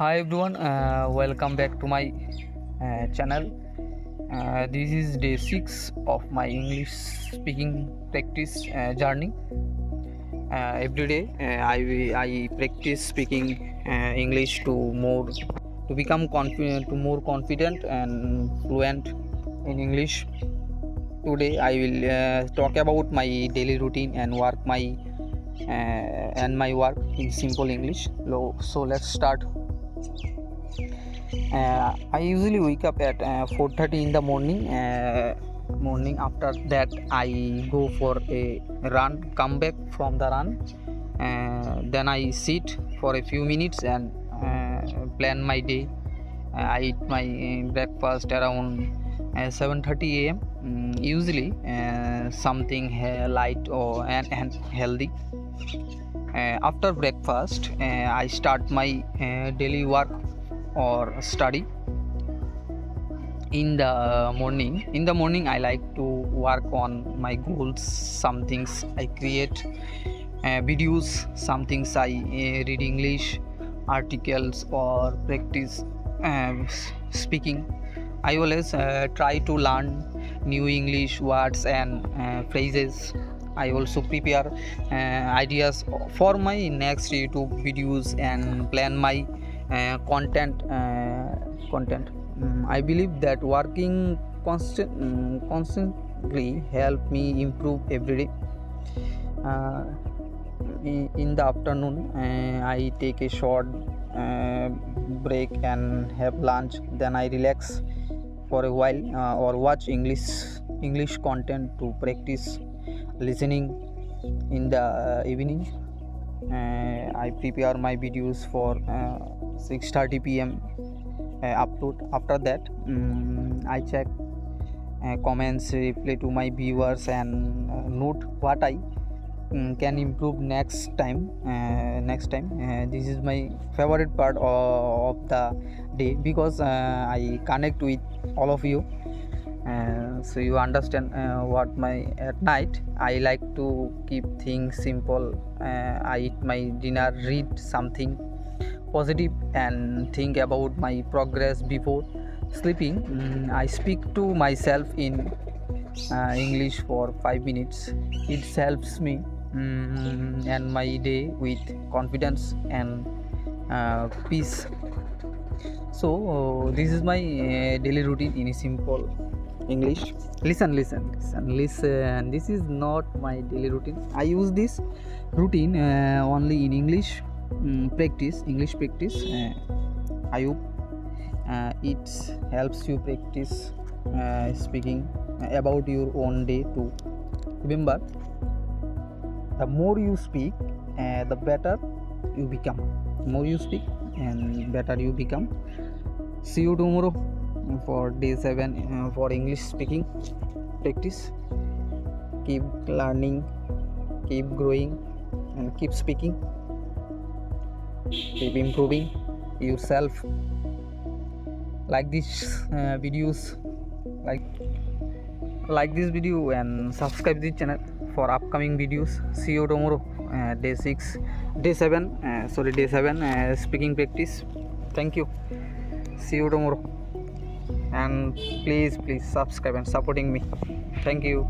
Hi everyone, welcome back to my channel. This is day 6 of my English speaking practice journey. Every day I practice speaking English to become confident, to more confident and fluent in English. Today I will talk about my daily routine and my work in simple English. So let's start. I usually wake up at 4:30 in the morning. After that, I go for a run. Come back from the run. Then I sit for a few minutes and plan my day. I eat my breakfast around 7:30 a.m. Usually something light and healthy. After breakfast, I start my daily work or study. In the morning I like to work on my goals. Some things I create videos, some things I read English articles or practice speaking. I always try to learn new English words and phrases. I also prepare ideas for my next YouTube videos and plan my content. I believe that working constantly help me improve every day. Uh, in the afternoon, I take a short break and have lunch. Then I relax for a while or watch English content to practice listening. In the evening, I prepare my videos for 6:30 p.m. Upload. After that, I check comments, reply to my viewers, and note what I can improve next time. This is my favorite part of the day because I connect with all of you. So you understand what my at night I like to keep things simple. I eat my dinner, read something positive, and think about my progress before sleeping. I speak to myself in English for 5 minutes. It helps me and my day with confidence and peace. So this is my daily routine in a simple English. Listen. This is not my daily routine. I use this routine only in English English practice. I hope it helps you practice speaking about your own day too. Remember, the more you speak, the better you become. The more you speak, and better you become. See you tomorrow for day 7 for English speaking practice. Keep learning, keep growing, and keep speaking. Keep improving yourself. Like these videos, like this video and subscribe this channel for upcoming videos. See you tomorrow. Day 7 speaking practice. Thank you. See you tomorrow, and please subscribe and supporting me. Thank you.